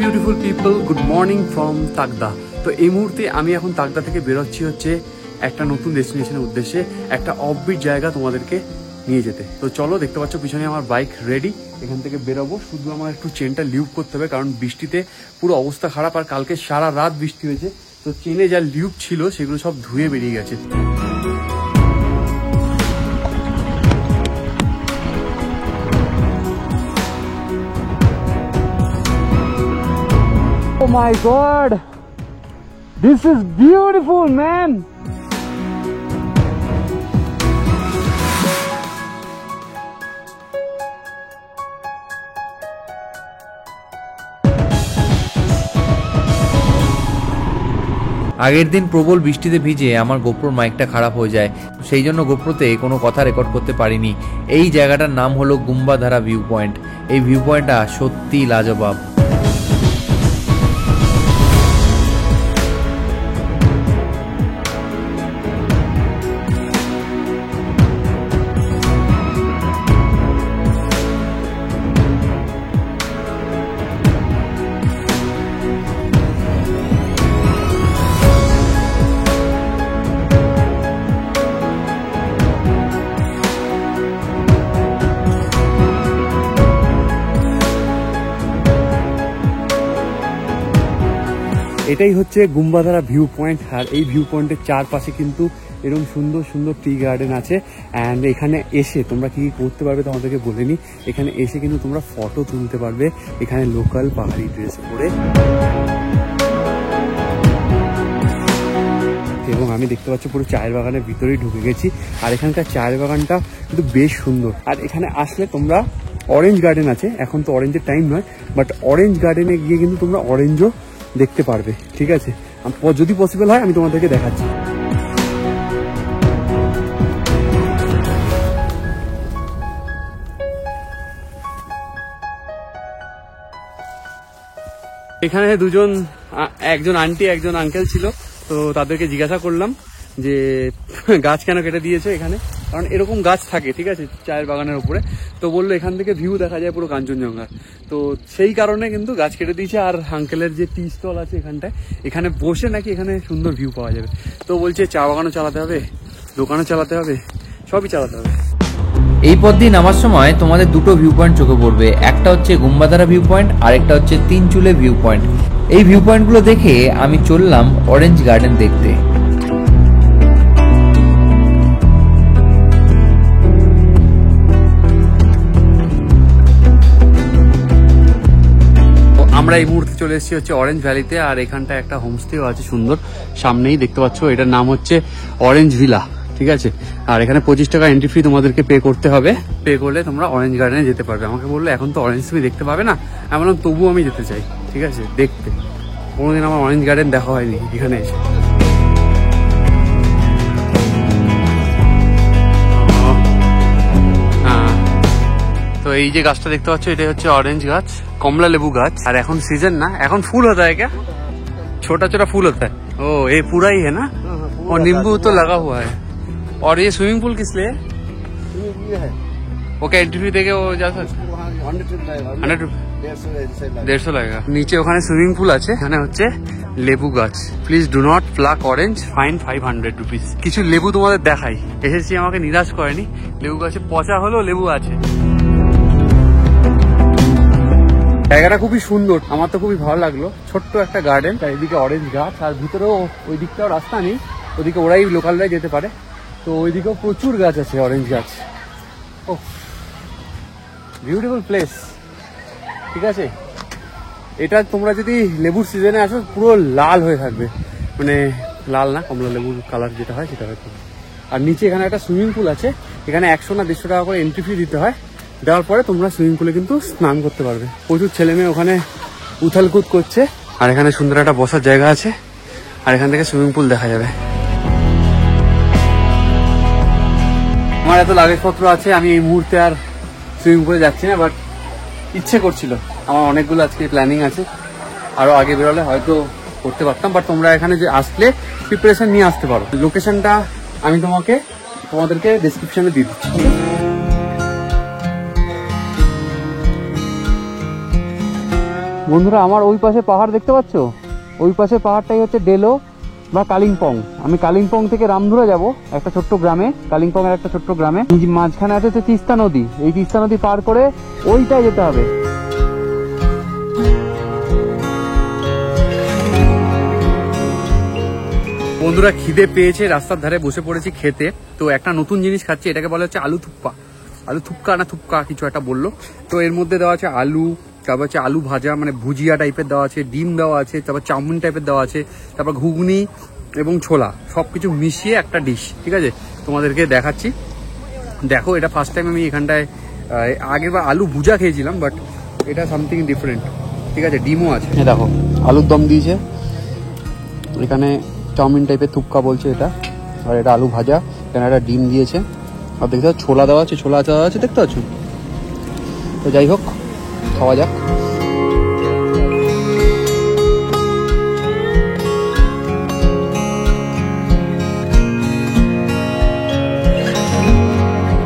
Beautiful people, good morning from Takdah. তো এই মুহূর্তে আমি এখন তাকদা থেকে বেরোচ্ছি হচ্ছে একটা নতুন ডেস্টিনেশনের উদ্দেশ্যে, একটা অফবিট জায়গা তোমাদেরকে নিয়ে যেতে। তো চলো, দেখতে পাচ্ছ পিছনে আমার বাইক রেডি, এখান থেকে বেরোবো। শুধু আমার একটু চেনটা লিউব করতে হবে, কারণ বৃষ্টিতে পুরো অবস্থা খারাপ, আর কালকে সারা রাত বৃষ্টি হয়েছে। তো চেনে যা লিউব ছিল সেগুলো সব ধুয়ে বেরিয়ে গেছে। Oh my God, this is beautiful, man. আগের দিন প্রবল বৃষ্টিতে ভিজে আমার গোপ্রোর মাইকটা খারাপ হয়ে যায়, সেই জন্য গোপ্রোতে কোনো কথা রেকর্ড করতে পারিনি। এই জায়গাটার নাম হলো গুম্বাধারা ভিউ পয়েন্ট। এই ভিউ পয়েন্টটা সত্যি লাজবাব। এটাই হচ্ছে গুম্বাধারা ভিউ পয়েন্ট। আর এই ভিউ পয়েন্টের চারপাশে কিন্তু এরকম সুন্দর সুন্দর টি গার্ডেন আছে। অ্যান্ড এখানে এসে তোমরা কি করতে পারবে তোমাদেরকে বলে নি। এখানে এসে কিন্তু তোমরা ফটো তুলতে পারবে এখানে লোকাল পাহাড়ি ড্রেস পরে। এবং আমি দেখতে পাচ্ছি পুরো চায়ের বাগানের ভিতরেই ঢুকে গেছি। আর এখানকার চায়ের বাগানটা কিন্তু বেশ সুন্দর। আর এখানে আসলে তোমরা অরেঞ্জ গার্ডেন আছে, এখন তো অরেঞ্জের টাইম নয়, বাট অরেঞ্জ গার্ডেনে গিয়ে কিন্তু তোমরা অরেঞ্জও দেখতে পারবে। ঠিক আছে, যদি পসিবল হয় আমি তোমাদেরকে দেখাচ্ছি। এখানে একজন আন্টি একজন আঙ্কেল ছিল, তো তাদেরকে জিজ্ঞাসা করলাম যে গাছ কেন কেটে দিয়েছে এখানে, কারণ এরকম গাছ থাকে ঠিক আছে চায়ের বাগানের উপরে। তো বললো এখান থেকে ভিউ দেখা যায় পুরো কাঞ্চনজঙ্ঘা, তো সেই কারণে কিন্তু গাছ কেটে দিয়েছে। আর আঙ্কেলের যে টি স্টল আছে এখানটায়, এখানে বসে নাকি এখানে সুন্দর ভিউ পাওয়া যাবে। তো বলছে চা বাগানও চালাতে হবে, দোকানও চালাতে হবে, সবই চালাতে হবে। এই পথ দিয়ে নামার সময় তোমাদের দুটো ভিউ পয়েন্ট চোখে পড়বে, একটা হচ্ছে গুম্বাধারা ভিউ পয়েন্ট আর একটা হচ্ছে তিনচুলে ভিউ পয়েন্ট। এই ভিউ পয়েন্টগুলো দেখে আমি চললাম অরেঞ্জ গার্ডেন দেখতে। আমরা এই মুহূর্তে চলে এসেছি হচ্ছে অরেঞ্জ ভ্যালিতে। আর এখানটা একটা হোমস্টেও আছে সুন্দর, সামনেই দেখতে পাচ্ছ। এটার নাম হচ্ছে অরেঞ্জ ভিলা, ঠিক আছে। আর এখানে 25 টাকা এন্ট্রি ফি তোমাদেরকে পে করতে হবে। পে করলে তোমরা অরেঞ্জ গার্ডেনে যেতে পারবে। আমাকে বললো এখন তো অরেঞ্জ তুমি দেখতে পাবে না, আমি বললাম তবুও আমি যেতে চাই, ঠিক আছে দেখতে। কোনোদিন আমার অরেঞ্জ গার্ডেন দেখা হয়নি এখানে এসে। তো এই যে গাছটা দেখতে পাচ্ছ এটাই হচ্ছে অরেঞ্জ গাছ, কমলা লেবু গাছ। আর এখন सीजन ना, এখন फूल होता है क्या? छोटा छोटा फूल होता है। ओ ये पूरा ही है ना? और नींबू तो लगा हुआ है। और ये स्विमिंग पूल किस लिए है? वो क्या एंट्री फी देके वो जा सकते? 100 150 लगेगा। नीचे ওখানে সুইমিং পুল আছে, এখানে হচ্ছে লেবু গাছ। Please do not pluck orange, fine 500 rupees. কিছু লেবু তোমাদের দেখাই, এসেছি আমাকে নিরাশ করেনি। লেবু গাছে পচা হলেও লেবু আছে। জায়গাটা খুবই সুন্দর, আমার তো খুবই ভালো লাগলো। ছোট্ট একটা গার্ডেন, তার এদিকে অরেঞ্জ গাছ, আর ভিতরেও ওই দিকটাও রাস্তা নেই, ওদিকে ওরাই লোকালরাই যেতে পারে। তো ওইদিকেও প্রচুর গাছ আছে অরেঞ্জ গাছ। ও বিউটিফুল প্লেস, ঠিক আছে। এটা তোমরা যদি লেবুর সিজনে আসো পুরো লাল হয়ে থাকবে, মানে লাল না, কমলা লেবুর কালার যেটা হয় সেটা হয়তো। আর নিচে এখানে একটা সুইমিং পুল আছে, এখানে 100 না 150 টাকা করে এন্ট্রি ফি দিতে হয়। দেওয়ার পরে তোমরা সুইমিং পুলে কিন্তু স্নান করতে পারবে। প্রচুর ছেলে মেয়ে ওখানে উথালকুদ করছে। আর এখানে সুন্দর একটা বসার জায়গা আছে, আর এখান থেকে সুইমিং পুল দেখা যাবে। আমার এত লাগেজপত্র আছে, আমি এই মুহূর্তে আর সুইমিং পুলে যাচ্ছি না, বাট ইচ্ছে করছিল। আমার অনেকগুলো আজকে প্ল্যানিং আছে, আরো আগে বেরোলে হয়তো করতে পারতাম। বাট তোমরা এখানে যে আসলে প্রিপারেশন নিয়ে আসতে পারো। লোকেশনটা আমি তোমাদেরকে ডেসক্রিপশনে দিয়ে দিচ্ছি। বন্ধুরা আমার ওই পাশে পাহাড় দেখতে পাচ্ছ, ওই পাশে পাহাড়টাই হচ্ছে ডেলো বা কালিম্পং। আমি কালিম্পং থেকে রামধুরা যাব, একটা ছোট্ট গ্রামে, কালিম্পং এর একটা ছোট্ট গ্রামে। মাঝখানে আছে হচ্ছে তিস্তা নদী, এই তিস্তা নদী পার করে ওইটাই যেতে হবে। বন্ধুরা খিদে পেয়েছে, রাস্তার ধারে বসে পড়েছি খেতে। তো একটা নতুন জিনিস খাচ্ছি, এটাকে বলা হচ্ছে আলু থুপ্পা, আলু থুপকা না থুপকা কিছু একটা বললো। তো এর মধ্যে দেওয়া আছে আলু, তারপর হচ্ছে আলু ভাজা মানে ভুজিয়া টাইপের দেওয়া আছে, ডিম দেওয়া আছে, তারপর চাউমিন টাইপের দেওয়া আছে, তারপর ঘুগনি এবং ছোলা, সবকিছু মিশিয়ে একটা ডিশ। ঠিক আছে, তোমাদেরকে দেখাচ্ছি। দেখো এটা ফার্স্ট টাইম আমি এখানটায়, আগেরবার আলু ভুজা খেয়েছিলাম, বাট এটা সামথিং ডিফারেন্ট। ঠিক আছে, ডিমও আছে, দেখো আলুর দম দিয়েছে, এখানে চাউমিন টাইপের থুপকা বলছে এটা, আর এটা আলু ভাজা, এখানে একটা ডিম দিয়েছে, আর দেখতে পাচ্ছ ছোলা দেওয়া আছে, ছোলা দেওয়া আছে, দেখতে পাচ্ছ। তো যাই হোক, খাওয়া যাক।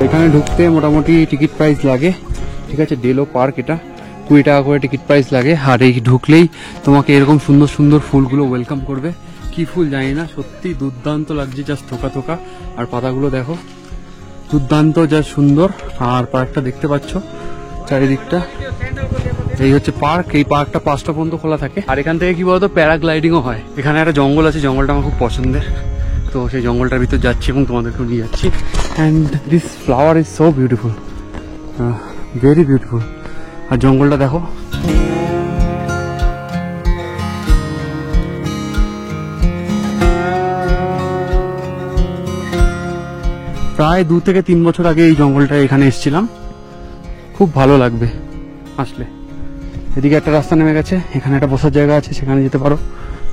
এখানে ঢুকতে মোটামুটি টিকিট প্রাইস লাগে। ঠিক আছে, ডেলো পার্ক, এটা 20 টাকা করে টিকিট প্রাইস লাগে। আর এই ঢুকলেই তোমাকে এরকম সুন্দর সুন্দর ফুলগুলো ওয়েলকাম করবে। কি ফুল জানি না, সত্যি দুর্দান্ত লাগছে, জাস্ট থোকা থোকা। আর পাতাগুলো দেখো, দুর্দান্ত, যা সুন্দর। আর পার্কটা দেখতে পাচ্ছ চারিদিকটা, এই হচ্ছে পার্ক। এই পার্কটা 5টা পর্যন্ত খোলা থাকে। আর এখান থেকে কি বলতো, প্যারাগ্লাইডিংও হয়। এখানে একটা জঙ্গল আছে, জঙ্গলটা আমার খুব পছন্দের, তো সেই জঙ্গলটার ভিতর যাচ্ছি এবং তোমাদেরকেও নিয়ে যাচ্ছি। And this flower is so beautiful, very beautiful. আর জঙ্গলটা দেখো, প্রায় 2 থেকে 3 বছর আগে এই জঙ্গলটা এখানে এসেছিলাম। খুব ভালো লাগবে আসলে। এদিকে একটা রাস্তা নেমে গেছে, এখানে একটা বসার জায়গা আছে, সেখানে যেতে পারো,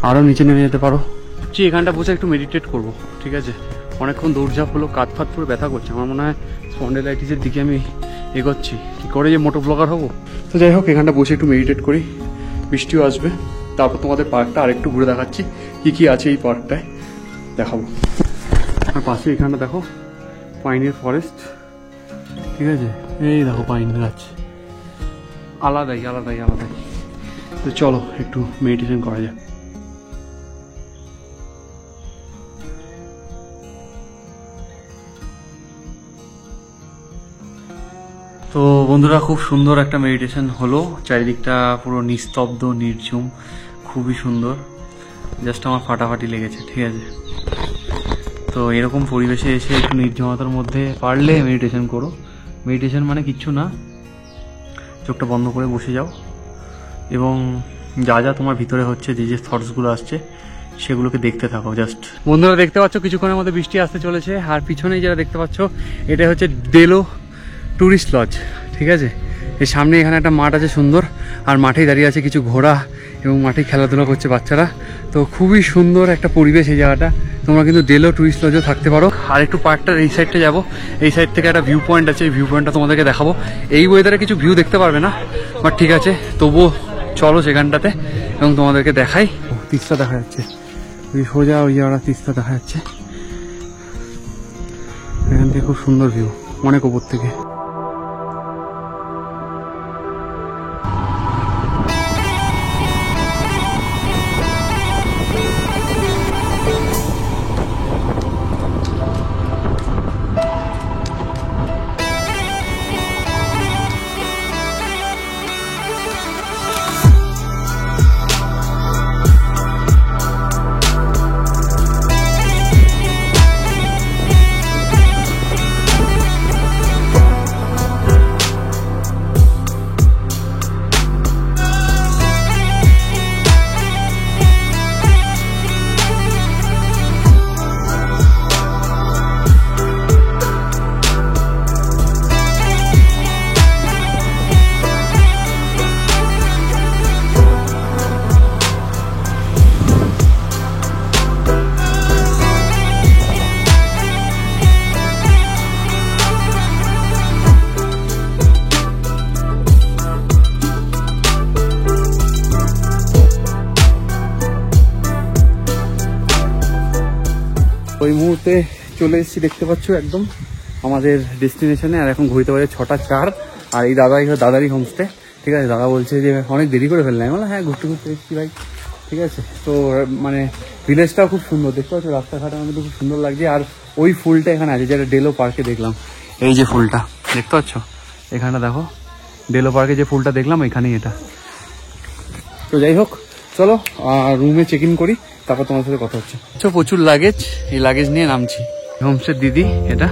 আরও নিচে নেমে যেতে পারো। এখানটা বসে একটু মেডিটেট করব। ঠিক আছে, অনেকক্ষণ দৌড়ঝাঁপ হলো, কাঁধ ফাত পুরো ব্যথা করছে। আমার মনে হয় স্পন্ডেলাইটিসের দিকে আমি এগোচ্ছি, কি করে যে মোটো ব্লগার হবো। তো যাই হোক, এখানটা বসে একটু মেডিটেট করি, বৃষ্টিও আসবে, তারপর তোমাদের পার্কটা আরেকটু ঘুরে দেখাচ্ছি, কি কি আছে এই পার্কটায় দেখাবো। আর পাশে এখানটা দেখো পাইনের ফরেস্ট। ঠিক আছে, এই দেখো পাইন গাছ, আলাদাই আলাদাই আলাদাই। তো চলো একটু মেডিটেশন করা যাক। তো বন্ধুরা, খুব সুন্দর একটা মেডিটেশন হলো। চারিদিকটা পুরো নিস্তব্ধ, নির্ঝুম, খুবই সুন্দর, জাস্ট আমার ফাটাফাটি লেগেছে। ঠিক আছে, তো এরকম পরিবেশে এসে একটু নির্জনতার মধ্যে পারলে মেডিটেশন করো। মেডিটেশন মানে কিচ্ছু না, চোখটা বন্ধ করে বসে যাও এবং যা যা তোমার ভিতরে হচ্ছে, যে যে থটসগুলো আসছে, সেগুলোকে দেখতে থাকো জাস্ট। বন্ধুরা দেখতে পাচ্ছ কিছুক্ষণের মধ্যে বৃষ্টি আসতে চলেছে। আর পিছনেই যারা দেখতে পাচ্ছ, এটা হচ্ছে ডেলো ট্যুরিস্ট লজ। ঠিক আছে, এর সামনে এখানে একটা মাঠ আছে সুন্দর, আর মাঠেই দাঁড়িয়ে আছে কিছু ঘোড়া এবং মাঠে খেলাধুলা করছে বাচ্চারা। তো খুবই সুন্দর একটা পরিবেশ এই জায়গাটা। তোমরা কিন্তু ডেলো ট্যুরিস্ট লজেও থাকতে পারো। আর একটু পার্কটার এই সাইডটা যাবো, এই সাইড থেকে একটা ভিউ পয়েন্ট আছে, এই ভিউ পয়েন্টটা তোমাদেরকে দেখাবো। এই ওয়েদারে কিছু ভিউ দেখতে পারবে না, বাট ঠিক আছে, তবুও চলো সেখানটাতে এবং তোমাদেরকে দেখাই। তিস্তা দেখা যাচ্ছে, ওই সোজা ওই জায়গাটা তিস্তা দেখা যাচ্ছে। এখান থেকে খুব সুন্দর ভিউ, অনেক উপর থেকে। ওই মুহূর্তে চলে এসেছি, দেখতে পাচ্ছ একদম আমাদের ডেস্টিনেশনে। আর এখন ঘুরতে পারে 6টা 4। আর এই দাদারই হোমস্টে, ঠিক আছে, দাদা বলছে যে অনেক দেরি করে ফেললাম। আমি বললাম হ্যাঁ ঘুরতে ঘুরতে এসেছি ভাই, ঠিক আছে। তো মানে ভিলেজটাও খুব সুন্দর, দেখতে পাচ্ছ রাস্তাঘাটের মধ্যে খুব সুন্দর লাগছে। আর ওই ফুলটা এখানে আছে যেটা ডেলো পার্কে দেখলাম, এই যে ফুলটা দেখতে পাচ্ছ এখানটা দেখো, ডেলো পার্কে যে ফুলটা দেখলাম এখানেই এটা। তো যাই হোক চলো রুমে চেক ইন করি, তারপর তোমার সাথে কথা হচ্ছে। প্রচুর লাগেজ, এই লাগেজ নিয়ে নামছি। হোমস্টের দিদি এটা,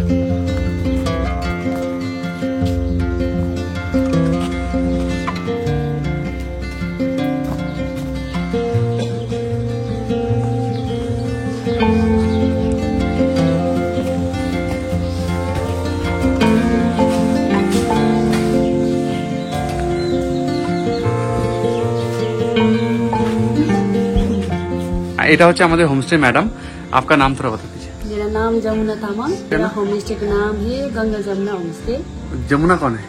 এটা হচ্ছে আমাদের হোমস্टे। मैडम आपका नाम थोड़ा बता दीजिए। मेरा नाम जमुना तामाङ, मेरा होम स्टे का नाम है गंगा जमुना होम स्टे। जमुना कौन है?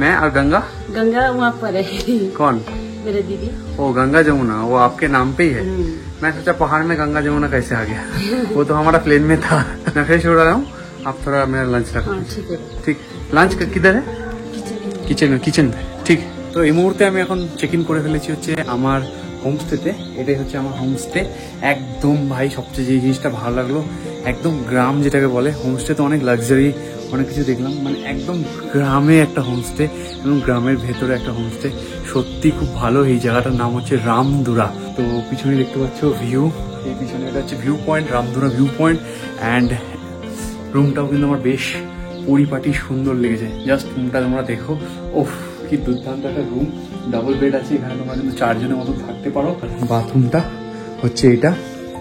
मैं और गंगा? गंगा वहाँ पर है। कौन? मेरा दीदी। ओ गंगा जमुना, वो आपके नाम पे ही है। मैं सोचा पहाड़ में गंगा जमुना कैसे आ गया। वो तो हमारा प्लेन में था। मैं फ्रेश हो रहा हूँ, आप थोड़ा मेरा लंच रख। हाँ ठीक है। ঠিক, লাঞ্চ কিধার है? কিচেন ঠিক। তো এই মুহূর্তে আমি এখন চেক ইন করে ফেলেছি হচ্ছে আমার হোমস্টেতে। এটাই হচ্ছে আমার হোমস্টে। একদম ভাই সবচেয়ে যে জিনিসটা ভালো লাগলো, একদম গ্রাম যেটাকে বলে। হোমস্টে তো অনেক লাক্সারি অনেক কিছু দেখলাম, মানে একদম গ্রামে একটা হোমস্টে এবং গ্রামের ভেতরে একটা হোমস্টে। সত্যি খুব ভালো। এই জায়গাটার নাম হচ্ছে রামদুরা। তো পিছনে দেখতে পাচ্ছ ভিউ, এই পিছনে এটা হচ্ছে view point, Ramdura view point. And রুমটাও কিন্তু আমার বেশ পরিপাটি সুন্দর লেগেছে। জাস্ট রুমটা তোমরা দেখো, ওফ কি দুর্দান্ত একটা রুম। ডাবল বেড আছে এখানে, তোমরা কিন্তু 4 জনের মতো থাকতে পারো। বাথরুমটা হচ্ছে এটা,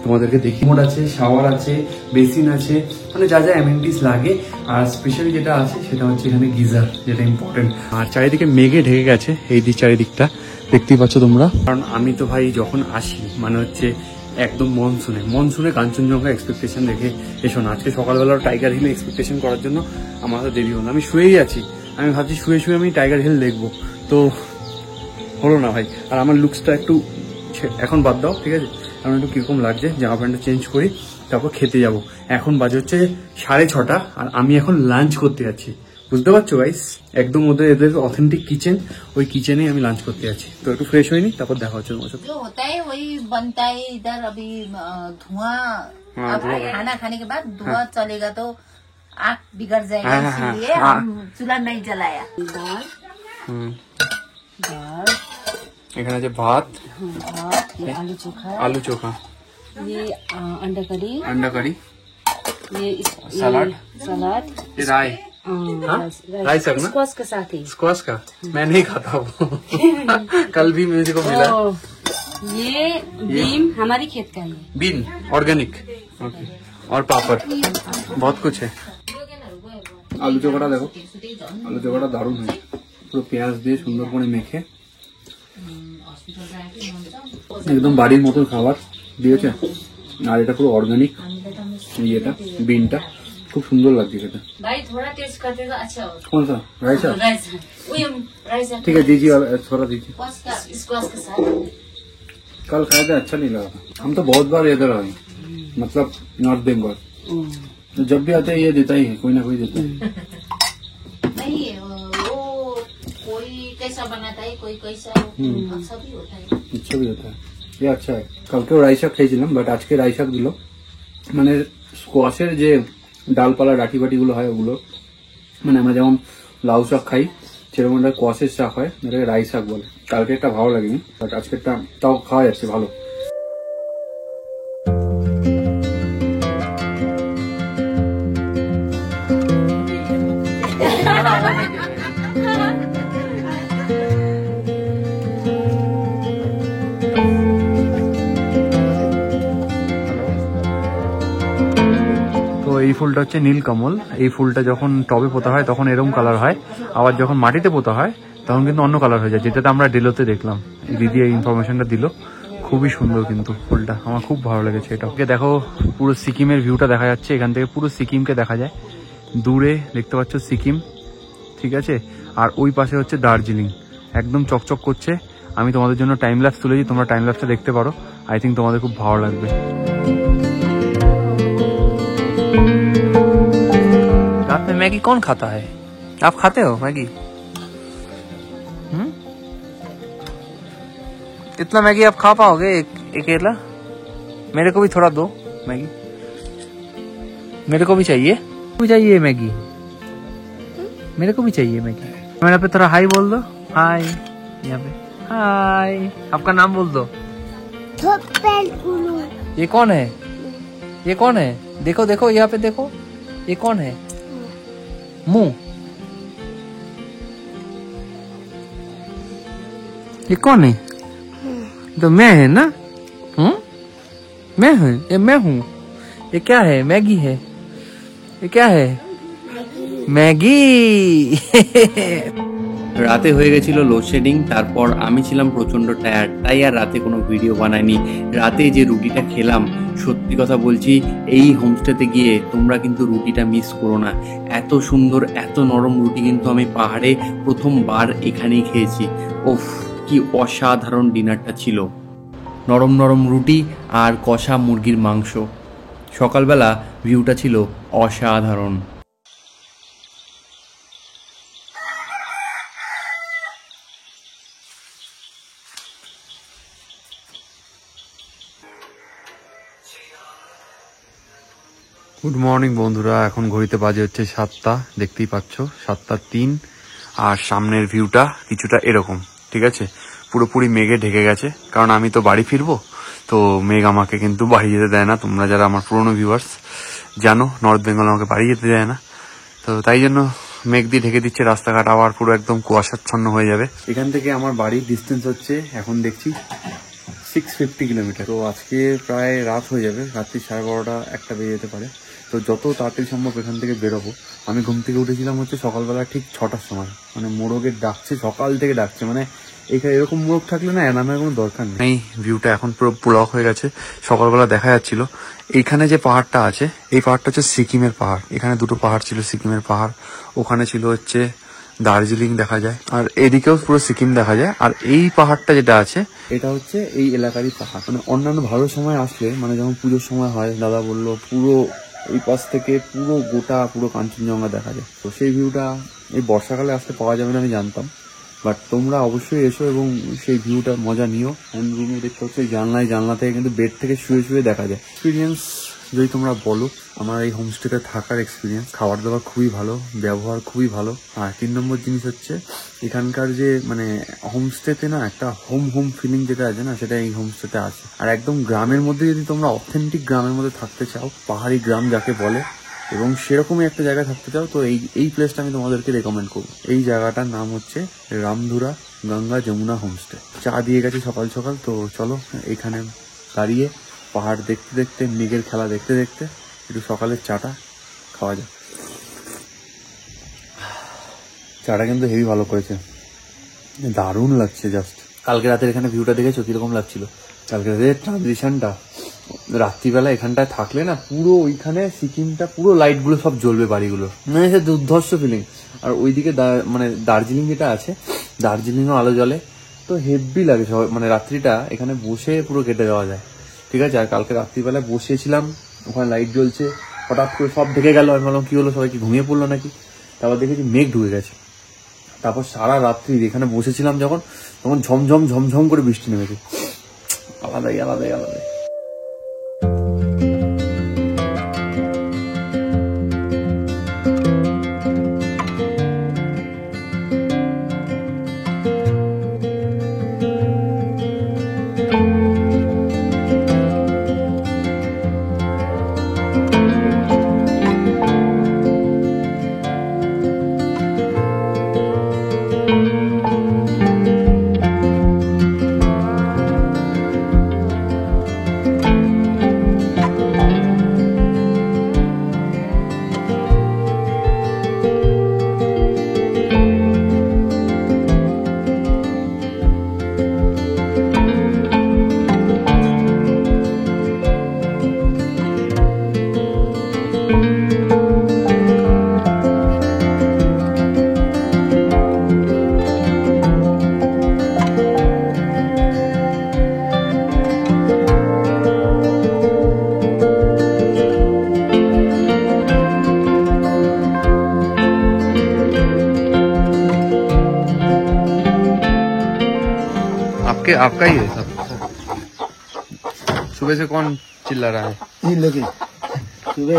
তোমাদেরকে দেখি। মোড আছে, শাওয়ার আছে, বেসিন আছে, মানে যা যা অ্যামেনিটিস লাগে। আর স্পেশালি যেটা আছে সেটা হচ্ছে এখানে গিজার, যেটা ইম্পর্টেন্ট। আর চারিদিকে মেঘে ঢেকে গেছে, এই দিক চারিদিকটা দেখতেই পাচ্ছ তোমরা। কারণ আমি তো ভাই যখন আসি মানে হচ্ছে একদম মনসুনে কাঞ্চনজঙ্ঘা এক্সপেকটেশন রেখে এসো না। আজকে সকালবেলা টাইগার হিল এক্সপেকটেশন করার জন্য আমার তো দেরি হলো। আমি শুয়েই আছি, আমি ভাবছি শুয়ে আমি টাইগার হিল দেখবো, তো হলো না ভাই। আর আমার লুকসটা একটু এখন বাদ দাও, ঠিক আছে? আমার একটু কিরকম লাগছে, জামা প্যান্টটা চেঞ্জ করি, তারপর খেতে যাব। এখন বাজে হচ্ছে 6:30 আর আমি এখন লাঞ্চ করতে যাচ্ছি। বুঝতে পারছো গাইস, একদম এদের অথেন্টিক কিচেন, ওই কিচেনেই আমি লাঞ্চ করতে যাচ্ছি। তো একটু ফ্রেশ হয়নি, তারপর দেখা হচ্ছে তোমার সাথে। जो होता है वही बनता है इधर। अभी धुआं, अब खाना खाने के बाद धुआं चलेगा तो आग बिगड़ जाएगा, इसलिए हम चूल्हा नहीं जलाया। दाल, दाल, এখানে আছে ভাত, भात, ये आलू चोखा, ये अंडा करी, ये सलाद, सलाद, ये राई, राई साग ना, स्क्वाश के साथ ही। स्क्वाश का मैं नहीं खाता हूँ। कल भी मुझे को मिला। ये बीम हमारी खेत का है। Bean organic, okay. और पापड़, बहुत कुछ है। आलू चोखा देखो, आलू चोखा दारुण है, পুরো পেঁয়াজ দিয়ে সুন্দর করে মেখে একদম বাড়ির মতো খাবার দিয়েছে। আর এটা পুরো অর্গানিক, ইয়েটা বিনটা খুব সুন্দর লাগছে খেতে। भाई थोड़ा टेस्ट करते तो अच्छा हो। कौन सा राइसा? राइस ठीक है दीजिए, थोड़ा दीजिए। स्क्वाश के साथ। कल खाया था, अच्छा नहीं लगा था। हम तो बहुत बार इधर आए, मतलब नॉर्थ बंगाल, तो जब भी आते हैं ये देता ही है, कोई ना कोई देता है। नहीं वो कोई कैसा बनाता है, कोई कैसा, अच्छा भी होता है। अच्छा भी होता है, ये अच्छा है। কালকেও রাই শাক খেয়েছিলাম, বাট আজকে রাই শাক দিল, মানে স্কোয়াশের যে ডালপালা ডাঁটি বাটি গুলো হয় ওগুলো, মানে আমরা যেমন লাউ শাক খাই সেরকম একটা কোয়াশের শাক হয়, এটাকে রাই শাক বলে। কালকে একটা ভালো লাগেনি, বাট আজকে একটা তাও খাওয়া যাচ্ছে ভালো। তো এই ফুলটা হচ্ছে নীলকমল। এই ফুলটা যখন টবে পোতা হয় তখন এরকম কালার হয়, আবার যখন মাটিতে পোতা হয় তখন কিন্তু অন্য কালার হয়ে যায়, যেটাতে আমরা ডেলোতে দেখলাম। এই দিদি এই ইনফরমেশনটা দিল, খুবই সুন্দর কিন্তু ফুলটা, আমার খুব ভালো লেগেছে এটা। দেখো পুরো সিকিমের ভিউটা দেখা যাচ্ছে, এখান থেকে পুরো সিকিমকে দেখা যায়। দূরে দেখতে পাচ্ছ সিকিম, ঠিক আছে? আর ওই পাশে হচ্ছে দার্জিলিং, একদম চকচক করছে। আমি তোমাদের জন্য টাইম ল্যাপস তুলেছি, তোমরা টাইম ল্যাপসটা দেখতে পারো, আই থিঙ্ক তোমাদের খুব ভালো লাগবে। रात में मैगी कौन खाता है? आप खाते हो मैगी? इतना मैगी आप खा पाओगे अकेला? मेरे को भी थोड़ा दो मैगी, मेरे को भी चाहिए मैगी, मेरे को भी चाहिए मैगी। मेरे पे थोड़ा हाई बोल दो, हाय यहाँ पे, हाय। आपका नाम बोल दो। ये कौन है? ये कौन है? देखो देखो यहाँ पे देखो, ये कौन है? मुंह, ये कौन है? तो मैं है ना? मैं हूँ, ये मैं हूँ। ये क्या है? मैगी है। ये क्या है? ম্যাগি। রাতে হয়ে গেছিল লোডশেডিং, তারপর আমি ছিলাম প্রচন্ড টায়ার্ড, তাই আর রাতে কোনো ভিডিও বানাইনি। রাতে যে রুটিটা খেলাম, সত্যি কথা বলছি, এই হোমস্টেতে গিয়ে তোমরা কিন্তু রুটিটা মিস করো না। এত সুন্দর এত নরম রুটি কিন্তু আমি পাহাড়ে প্রথমবার এখানেই খেয়েছি। ওফ, কি অসাধারণ ডিনারটা ছিল। নরম নরম রুটি আর কষা মুরগির মাংস। সকালবেলা ভিউটা ছিল অসাধারণ। গুড মর্নিং বন্ধুরা, এখন ঘড়িতে বাজে হচ্ছে 7টা, দেখতেই পাচ্ছ 7:03। আর সামনের ভিউটা কিছুটা এরকম, ঠিক আছে? পুরোপুরি মেঘে ঢেকে গেছে, কারণ আমি তো বাড়ি ফিরবো, তো মেঘ আমাকে কিন্তু বাড়ি যেতে দেয় না। তোমরা যারা আমার পুরোনো ভিউয়ার্স জানো, নর্থ বেঙ্গল আমাকে বাড়ি যেতে দেয় না, তো তাই জন্য মেঘ দিয়ে ঢেকে দিচ্ছে। রাস্তাঘাট আবার পুরো একদম কুয়াশাচ্ছন্ন হয়ে যাবে। এখান থেকে আমার বাড়ির ডিস্টেন্স হচ্ছে এখন দেখছি 650 কিলোমিটার। তো আজকে প্রায় রাত হয়ে যাবে, রাত্রি 12:30 1টা বেজে যেতে পারে। তো যত তাড়াতাড়ি সম্ভব এখান থেকে বেরোবো। আমি ঘুম থেকে উঠেছিলাম হচ্ছে সকালবেলা ঠিক 6টার সময়, মানে মোরগের ডাকছে, সকাল থেকে ডাকছে। মানে এখানে এরকম মোরগ থাকলে না অ্যালার্মের কোনো দরকার নেই। এই ভিউটা এখন পুরো ব্লক হয়ে গেছে। সকালবেলা দেখা যাচ্ছিল এইখানে যে পাহাড়টা আছে, এই পাহাড়টা হচ্ছে সিকিমের পাহাড়। এখানে দুটো পাহাড় ছিল, সিকিমের পাহাড়, ওখানে ছিল হচ্ছে দার্জিলিং দেখা যায়, আর এদিকেও পুরো সিকিম দেখা যায়। আর এই পাহাড়টা যেটা আছে, এটা হচ্ছে এই এলাকারই পাহাড়। মানে অন্যান্য ভালো সময় আসলে, মানে যখন পুজোর সময় হয়, দাদা বললো পুরো এই পাশ থেকে পুরো গোটা পুরো কাঞ্চনজঙ্ঘা দেখা যায়। তো সেই ভিউটা এই বর্ষাকালে আসতে পাওয়া যাবে না আমি জানতাম, বাট তোমরা অবশ্যই এসো এবং সেই ভিউটা মজা নিও। অ্যান্ড রুমে দেখতে হচ্ছে জানলা থেকে কিন্তু বেড থেকে শুয়ে শুয়ে দেখা যায়। এক্সপিরিয়েন্স যদি তোমরা বলো, আমার এই হোমস্টেতে থাকার এক্সপিরিয়েন্স, খাবার দাবার খুবই ভালো, ব্যবহার খুবই ভালো। আর 3 নম্বর জিনিস হচ্ছে এখানকার যে মানে হোমস্টেতে না একটা হোম ফিলিং যেটা আছে না, সেটা এই হোমস্টেতে আছে। আর একদম গ্রামের মধ্যে যদি তোমরা অথেন্টিক গ্রামের মধ্যে থাকতে চাও, পাহাড়ি গ্রাম যাকে বলে, এবং সেরকমই একটা জায়গায় থাকতে চাও, তো এই প্লেসটা আমি তোমাদেরকে রেকমেন্ড করবো। এই জায়গাটার নাম হচ্ছে রামধুরা গঙ্গা যমুনা হোমস্টে। চা দিয়ে গেছে সকাল সকাল, তো চলো এখানে দাঁড়িয়ে পাহাড় দেখতে দেখতে, মেঘের খেলা দেখতে দেখতে একটু সকালের চাটা খাওয়া যায়। চাটা কিন্তু হেভি ভালো করেছে, দারুণ লাগছে জাস্ট। কালকে রাতের এখানে ভিউটা দেখেছো কিরকম লাগছিল? কালকে রাতের ট্রানজিশনটা, রাত্রিবেলা এখানটায় থাকলে না পুরো ওইখানে সিকিমটা পুরো লাইটগুলো সব জ্বলবে, বাড়িগুলো, মানে সে দুর্ধর্ষ ফিলিং। আর ওইদিকে মানে দার্জিলিং যেটা আছে, দার্জিলিংও আলো জ্বলে, তো হেভি লাগে সব। মানে রাত্রিটা এখানে বসে পুরো কেটে দেওয়া যায়, ঠিক আছে? আর কালকে রাত্রিবেলা বসেছিলাম, ওখানে লাইট জ্বলছে, হঠাৎ করে সব ঢেকে গেল। আমি ভাবলাম কি হলো, সবাই কি ঘুমিয়ে পড়লো নাকি? তারপর দেখেছি মেঘ ঢুকে গেছে। তারপর সারা রাত্রি এখানে বসেছিলাম যখন, তখন ঝমঝম করে বৃষ্টি নেমেছে। আলাদাই আলাদাই আলাদাই। आपका ही है सब। सुबह से कौन चिल्ला रहा है? इन लोग सुबह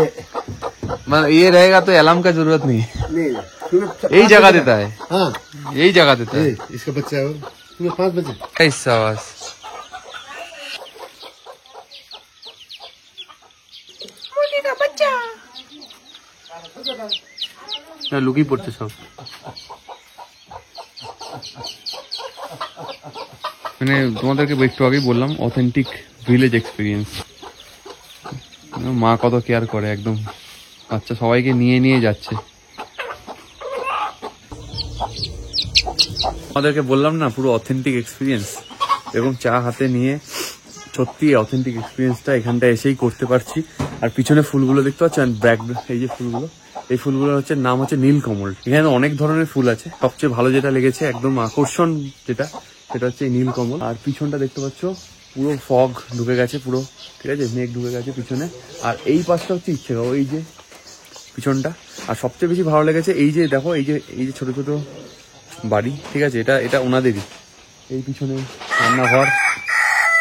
मतलब ये रहेगा तो अलार्म का जरूरत नहीं है, नहीं सुबह यही जगह देता है, हाँ यही जगह देता है। इसका बच्चा है वो सुबह 5 बजे। ऐसा बस না লুকিয়ে পড়ছে সব। মানে তোমাদেরকে একটু আগেই বললাম অথেন্টিক ভিলেজ এক্সপিরিয়েন্স। মা কত কেয়ার করে, একদম বাচ্চা সবাইকে নিয়ে নিয়ে যাচ্ছে। আমাদেরকে বললাম না পুরো অথেন্টিক এক্সপিরিয়েন্স, এরকম চা হাতে নিয়ে সত্যি অথেন্টিক এক্সপিরিয়েন্সটা এখানটা এসেই করতে পারছি। আর পিছনে ফুলগুলো দেখতে পাচ্ছেন, ব্যাক এই যে ফুলগুলো, এই ফুলগুলো হচ্ছে নাম হচ্ছে নীলকমল। এখানে অনেক ধরনের ফুল আছে, সবচেয়ে ভালো যেটা লেগেছে একদম আকর্ষণ যেটা, সেটা হচ্ছে এই নীলকমল। আর পিছনটা দেখতে পাচ্ছ পুরো ফগ ঢুকে গেছে পুরো, ঠিক আছে, মেঘ ঢুকে গেছে পিছনে। আর এই পাশটা হচ্ছে ইচ্ছেগাঁও, এই যে পিছনটা। আর সবচেয়ে বেশি ভালো লেগেছে এই যে দেখো, এই যে ছোট ছোট বাড়ি, ঠিক আছে, এটা ওনাদেরই। এই পিছনে রান্নাঘর,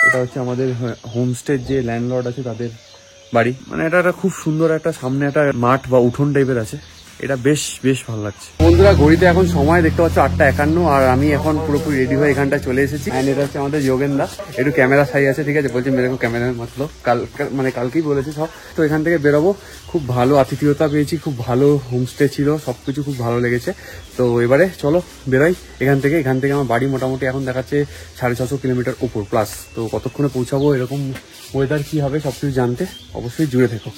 এটা হচ্ছে আমাদের হোমস্টের যে ল্যান্ডলর্ড আছে তাদের বাড়ি। মানে এটা একটা খুব সুন্দর একটা সামনে একটা মাঠ বা উঠোন টাইপের আছে, এটা বেশ বেশ ভালো লাগছে। বন্ধুরা ঘড়িতে এখন সময় দেখতে পাচ্ছ 8:51, আর আমি এখন পুরোপুরি রেডি হয়ে এখানটা চলে এসেছি। অ্যান্ড এটা হচ্ছে আমাদের যোগেন্দা, একটু ক্যামেরা সাই আছে, ঠিক আছে, বলছে মেরে ক্যামেরা মাতলো, মানে কালকেই বলেছে সব। তো এখান থেকে বেরোবো, খুব ভালো আতিথেয়তা পেয়েছি, খুব ভালো হোমস্টে ছিল, সবকিছু খুব ভালো লেগেছে। তো এবারে চলো বেরোই এখান থেকে। আমার বাড়ি মোটামুটি এখন দেখাচ্ছে 650 কিলোমিটার উপর প্লাস। তো কতক্ষণে পৌঁছাবো, এরকম ওয়েদার কি হবে সবকিছু জানতে অবশ্যই জুড়ে থেকো।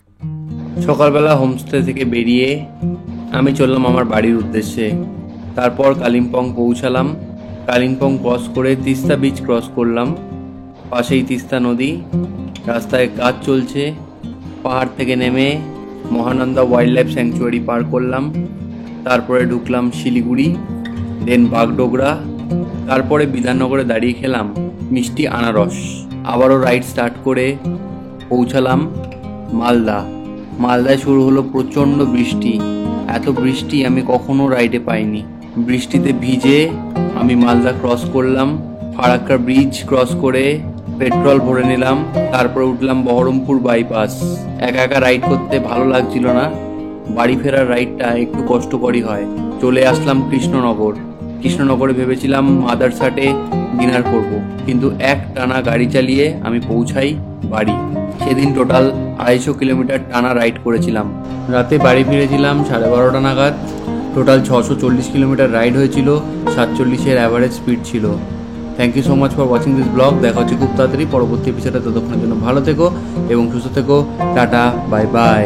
সকালবেলা হোমস্টে থেকে বেরিয়ে আমি চললাম আমার বাড়ির উদ্দেশ্যে। তারপর কালিম্পং পৌঁছালাম। কালিম্পং ক্রস করে তিস্তা বিচ ক্রস করলাম, পাশেই তিস্তা নদী। রাস্তায় কাজ চলছে। পাহাড় থেকে নেমে মহানন্দা ওয়াইল্ড লাইফ স্যাংচুয়ারি পার করলাম। তারপরে ঢুকলাম শিলিগুড়ি, দেন বাগডোগরা, তারপরে বিধাননগরে দাঁড়িয়ে খেলাম মিষ্টি আনারস। আবারও রাইড স্টার্ট করে পৌঁছালাম মালদা। মালদায় শুরু হলো প্রচণ্ড বৃষ্টি। এত বৃষ্টি আমি কখনো রাইডে পাইনি। বৃষ্টিতে ভিজে আমি মালদা ক্রস করলাম। ফারাক্কা ব্রিজ ক্রস করে পেট্রোল ভরে নিলাম। তারপরে উঠলাম বহরমপুর বাইপাস। একা একা রাইড করতে ভালো লাগছিল না, বাড়ি ফেরার রাইডটা একটু কষ্টকরই হয়। চলে আসলাম কৃষ্ণনগরে ভেবেছিলাম মাদারসাটে ডিনার করব, কিন্তু এক টানা গাড়ি চালিয়ে আমি পৌঁছাই বাড়ি। সেদিন টোটাল 250 কিলোমিটার টানা রাইড করেছিলাম। রাতে বাড়ি ফিরেছিলাম 12:30 নাগাদ। টোটাল 640 কিলোমিটার রাইড হয়েছিল, 47-এর অ্যাভারেজ স্পিড ছিল। Thank you so much for watching this blog. দেখা হচ্ছে খুব তাড়াতাড়ি পরবর্তী এপিসোডে। ততক্ষণের জন্য ভালো থেকো এবং সুস্থ থেকো। Tata, bye bye.